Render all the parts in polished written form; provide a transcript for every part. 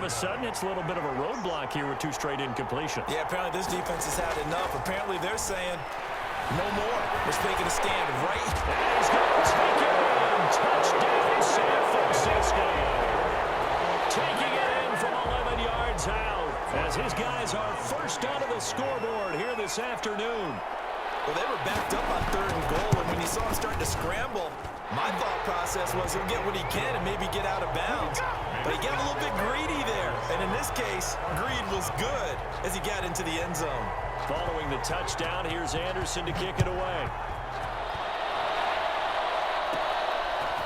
of a sudden, it's a little bit of a roadblock here with 2 straight incompletions. Yeah, apparently this defense has had enough. Apparently they're saying no more. We're taking a stand, right? And he's going to take it in. Touchdown, San Francisco. Taking it in from 11 yards out as his guys are first onto the scoreboard here this afternoon. Well, they were backed up on 3rd and goal, and when you saw him starting to scramble, my thought process was he'll get what he can and maybe get out of bounds. But he got a little bit greedy there. And in this case, greed was good as he got into the end zone. Following the touchdown, here's Anderson to kick it away.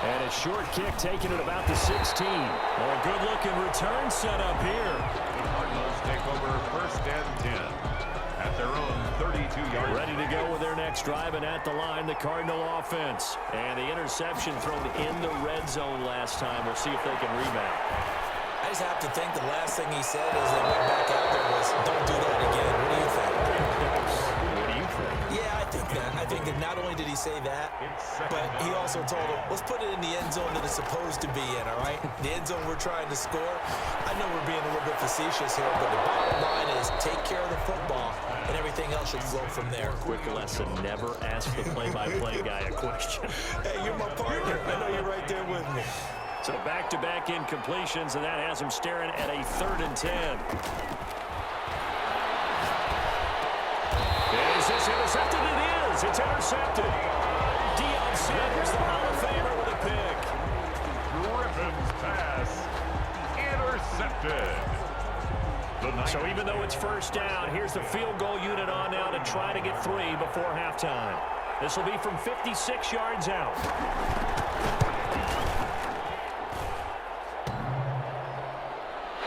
And a short kick taken at about the 16. Well, a good-looking return set up here. The Cardinals take over 1st and 10 at their own 32-yard. Ready to go with their next drive, and at the line, the Cardinal offense. And the interception thrown in the red zone last time. We'll see if they can rebound. I just have to think the last thing he said as they went back out there was, don't do that again. What do you think? What do you think? Yeah, I think that. I think that not only did he say that, but he also told him, let's put it in the end zone that it's supposed to be in, all right? The end zone we're trying to score. I know we're being a little bit facetious here, but the bottom line is take care of the football, and everything else should flow from there. Quick lesson, never ask the play-by-play guy a question. Hey, you're my partner. I know you're right there with me. So back-to-back incompletions, and that has him staring at a 3rd and 10. Is this intercepted? It is. It's intercepted. Deion Sanders, the Hall of Famer, with a pick. Griffin's pass intercepted. So even though it's 1st down, here's the field goal unit on now to try to get 3 before halftime. This will be from 56 yards out.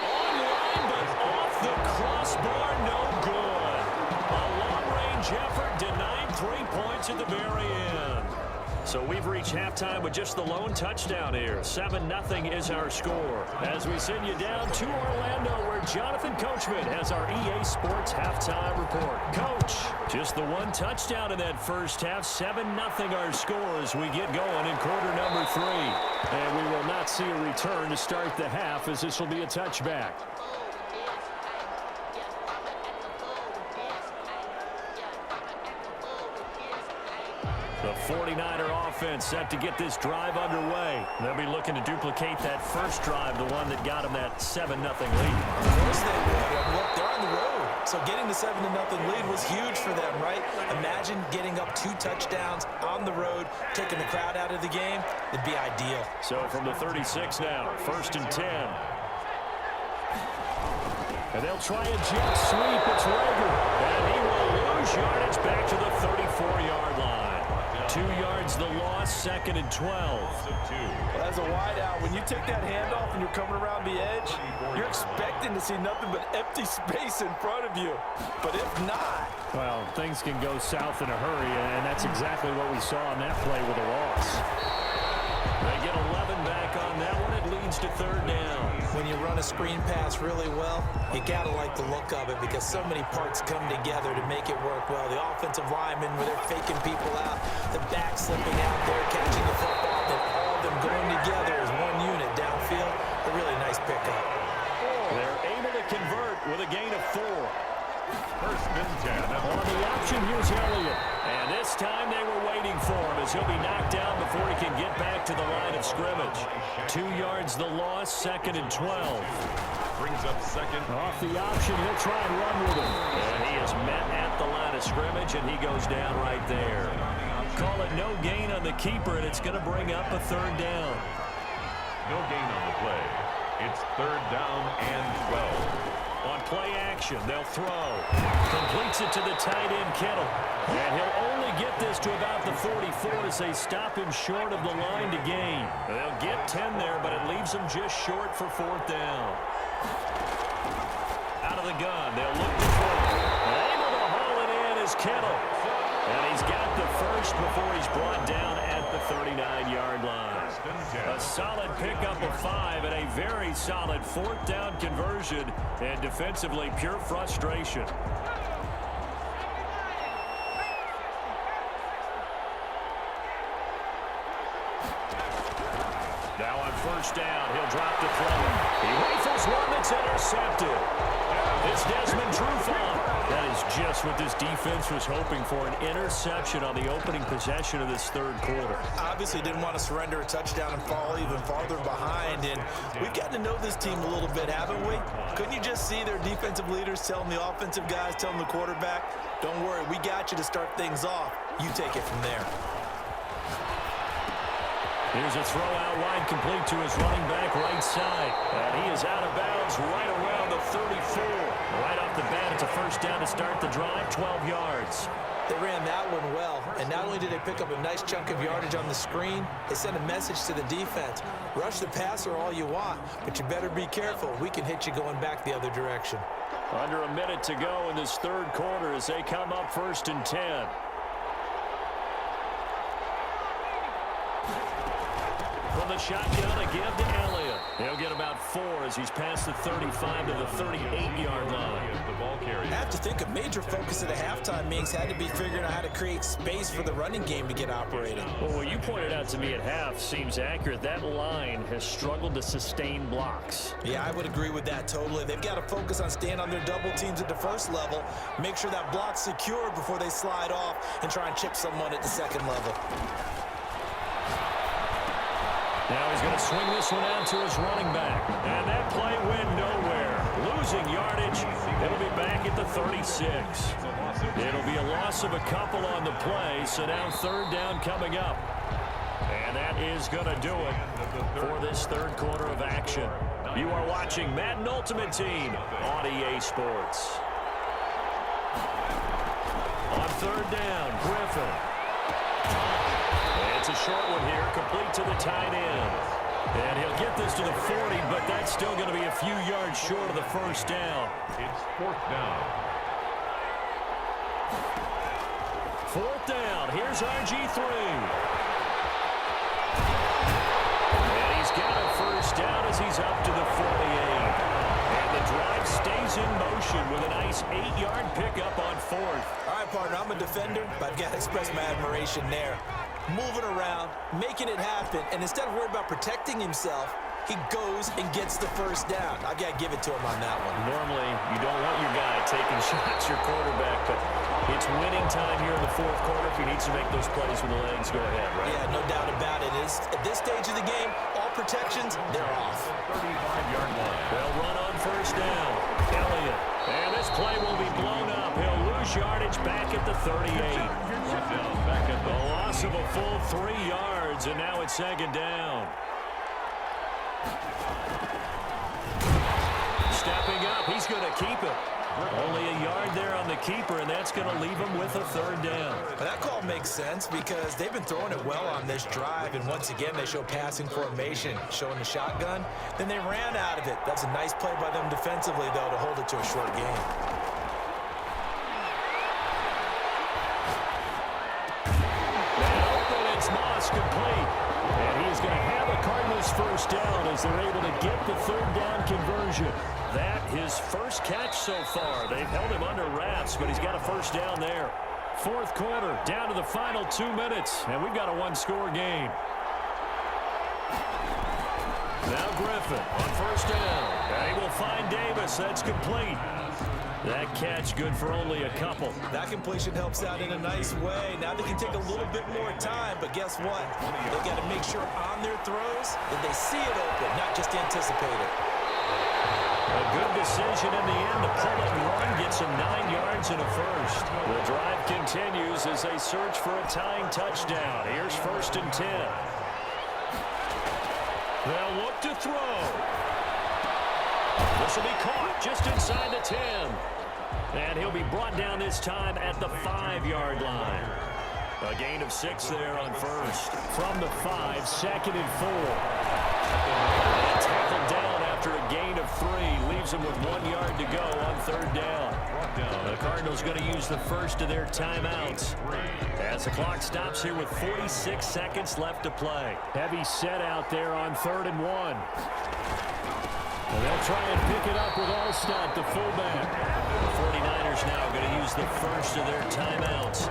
Online, but off the crossbar, no good. A long-range effort denied 3 points at the very end. So we've reached halftime with just the lone touchdown here. 7-0 is our score. As we send you down to Orlando, where Jonathan Coachman has our EA Sports halftime report. Coach, just the 1 touchdown in that first half. 7-0 our score as we get going in quarter number 3. And we will not see a return to start the half, as this will be a touchback. The 49er offense set to get this drive underway. They'll be looking to duplicate that first drive, the one that got them that 7-0 lead. Of course they would. Look, they're on the road. So getting the 7-0 lead was huge for them, right? Imagine getting up 2 touchdowns on the road, taking the crowd out of the game. It'd be ideal. So from the 36 now, 1st and 10. And they'll try a jet sweep. It's Rager. And he will lose yardage back to the 34-yard line. 2 yards the loss, 2nd and 12. Well, as a wideout, when you take that handoff and you're coming around the edge, you're expecting to see nothing but empty space in front of you. But if not... Well, things can go south in a hurry, and that's exactly what we saw on that play with a loss. They get 11 back on that one. It leads to 3rd down. When you run a screen pass really well, you got to like the look of it because so many parts come together to make it work well. The offensive linemen, where they're faking people out, the back slipping out there, catching the football, then all of them going together as one unit downfield. A really nice pickup. They're able to convert with a gain of 4. 1st and 10. On the option, here's Elliott. And this time they were waiting for him as he'll be knocked down before he can get back to the line of scrimmage. 2 yards the loss, 2nd and 12. Brings up 2nd. Off the option, he'll try and run with him. And he is met at the line of scrimmage, and he goes down right there. Call it no gain on the keeper, and it's going to bring up a 3rd down. No gain on the play. It's 3rd down and 12. On play action, they'll throw. Completes it to the tight end, Kittle. And he'll only get this to about the 44 as they stop him short of the line to gain. They'll get 10 there, but it leaves them just short for 4th down. Out of the gun, they'll look to throw. Able to haul it in is Kittle. And he's got the first before he's brought down at the 39-yard line. A solid pickup of 5 and a very solid 4th down conversion, and defensively pure frustration. Now on 1st first down. He'll drop the play. He rifles one that's intercepted. It's Desmond Trufant. That is just what this defense was hoping for, an interception on the opening possession of this third quarter. Obviously didn't want to surrender a touchdown and fall even farther behind, and we've gotten to know this team a little bit, haven't we? Couldn't you just see their defensive leaders telling the offensive guys, telling the quarterback, don't worry, we got you to start things off. You take it from there. Here's a throw out wide, complete to his running back right side. And he is out of bounds right around the 34. Right off the bat, it's a first down to start the drive, 12 yards. They ran that one well, and not only did they pick up a nice chunk of yardage on the screen, they sent a message to the defense. Rush the passer all you want, but you better be careful. We can hit you going back the other direction. Under a minute to go in this third quarter as they come up 1st and 10. From the shotgun, a give to Elliott. He'll get about 4 as he's past the 35 to the 38-yard line. I have to think a major focus at the halftime meetings had to be figuring out how to create space for the running game to get operating. Well, what you pointed out to me at half seems accurate. That line has struggled to sustain blocks. Yeah, I would agree with that totally. They've got to focus on staying on their double teams at the first level, make sure that block's secured before they slide off and try and chip someone at the second level. Now he's going to swing this one out to his running back. And that play went nowhere. Losing yardage. It'll be back at the 36. It'll be a loss of a couple on the play. So now third down coming up. And that is going to do it for this third quarter of action. You are watching Madden Ultimate Team on EA Sports. On third down, Griffin. It's a short one here, complete to the tight end. And he'll get this to the 40, but that's still going to be a few yards short of the first down. It's 4th down. 4th down. Here's RG3. And he's got a first down as he's up to the 48. And the drive stays in motion with a nice 8-yard pickup on 4th. All right, partner, I'm a defender, but I've got to express my admiration there. Moving around, making it happen, and instead of worrying about protecting himself, he goes and gets the first down. I got to give it to him on that one. Normally, you don't want your guy taking shots, your quarterback, but it's winning time here in the fourth quarter. If he needs to make those plays with the legs, go ahead, right? Yeah, no doubt about it. At this stage of the game, all protections, they're off. 35-yard line. They'll run on first down. Elliott. And this play will be blown up. He'll lose yardage back at the 38. Back at The loss of a full 3 yards, and now it's second down. Stepping up, he's going to keep it. Only a yard there on the keeper, and that's going to leave him with a third down. But that call makes sense because they've been throwing it well on this drive, and once again they show passing formation, showing the shotgun. Then they ran out of it. That's a nice play by them defensively, though, to hold it to a short game. Complete. And he's going to have a Cardinals first down as they're able to get the third down conversion. That his first catch so far. They've held him under wraps, but he's got a first down there. Fourth quarter, down to the final 2 minutes, and we've got a one-score game. Now Griffin on first down. And he will find Davis. That's complete. That catch good for only a couple. That completion helps out in a nice way. Now they can take a little bit more time, but guess what? They got to make sure on their throws that they see it open, not just anticipate it. A good decision in the end to pull it and run, gets him 9 yards and a first. The drive continues as they search for a tying touchdown. Here's 1st and 10. They'll look to throw. This will be caught just inside the 10. And he'll be brought down this time at the 5-yard line. A gain of 6 there on first. From the 5, 2nd and 4. And tackled down after a gain of 3. Leaves him with 1 yard to go on third down. The Cardinals going to use the first of their timeouts as the clock stops here with 46 seconds left to play. Heavy set out there on 3rd and 1. And they'll try and pick it up with Allstott, the fullback. The 49ers now going to use the first of their timeouts.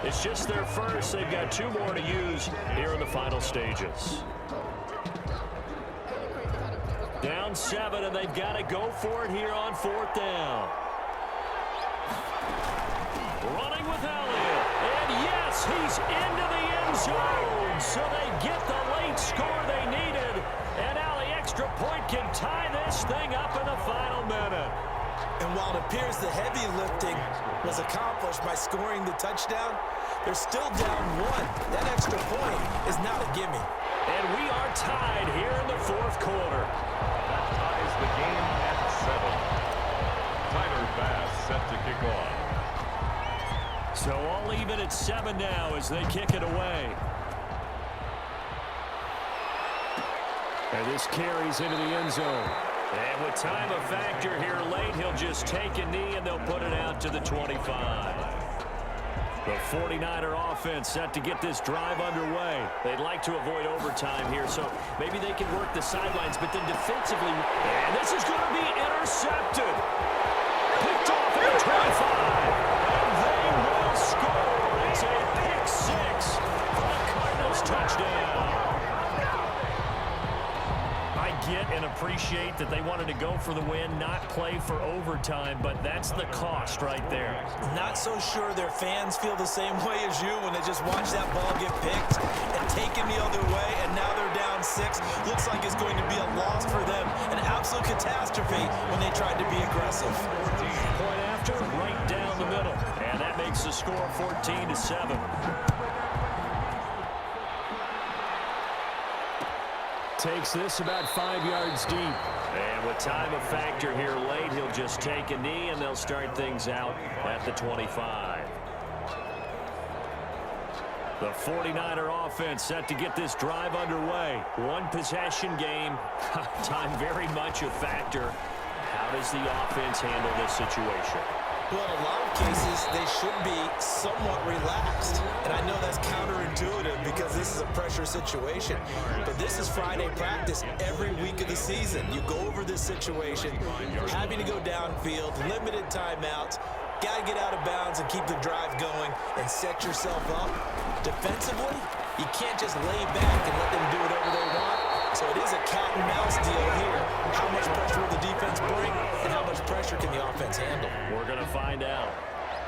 It's just their first. They've got 2 more to use here in the final stages. down 7, and they've got to go for it here on 4th down. Running with Elliott. And yes, he's into the end zone. So they get the late score they needed. And now the extra point can tie this thing up in the final minute. And while it appears the heavy lifting was accomplished by scoring the touchdown, they're still down 1. That extra point is not a gimme. And we are tied here in the 4th quarter. That ties the game at 7. Tyler Bass set to kick off. So all even at 7 now as they kick it away. And this carries into the end zone. And with time a factor here late, he'll just take a knee and they'll put it out to the 25. The 49er offense set to get this drive underway. They'd like to avoid overtime here, so maybe they can work the sidelines, but then defensively, and this is going to be intercepted. Picked off at the 25. And they will score. It's a pick 6 for the Cardinals touchdown. I get and appreciate that they wanted to go for the win, not play for overtime, but that's the cost right there. Not so sure their fans feel the same way as you when they just watch that ball get picked and taken the other way, and now they're down 6. Looks like it's going to be a loss for them, an absolute catastrophe when they tried to be aggressive. Point after, right down the middle, and that makes the score 14-7. Takes this about 5 yards deep. And with time a factor here late, he'll just take a knee and they'll start things out at the 25. The 49er offense set to get this drive underway. One possession game. Time very much a factor. How does the offense handle this situation? Well, in a lot of cases, they should be somewhat relaxed. And I know that's counterintuitive because this is a pressure situation. But this is Friday practice every week of the season. You go over this situation, having to go downfield, limited timeouts, got to get out of bounds and keep the drive going and set yourself up. Defensively, you can't just lay back and let them do whatever they want. So it is a cat and mouse deal here. How much pressure will the defense bring, and how much pressure can the offense handle? We're going to find out.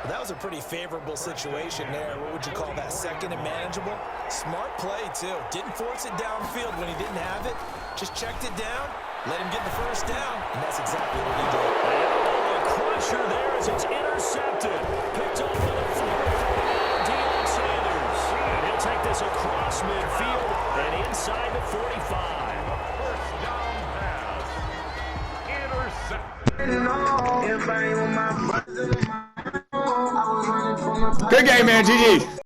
Well, that was a pretty favorable situation there. What would you call that? Second and manageable? Smart play, too. Didn't force it downfield when he didn't have it. Just checked it down, let him get the first down, and that's exactly what he did. And a crusher there as it's intercepted. Picked up for the 44. Deion Sanders. And he'll take this across midfield and inside the 45. First down pass. Intercepted. Good game, man. GG.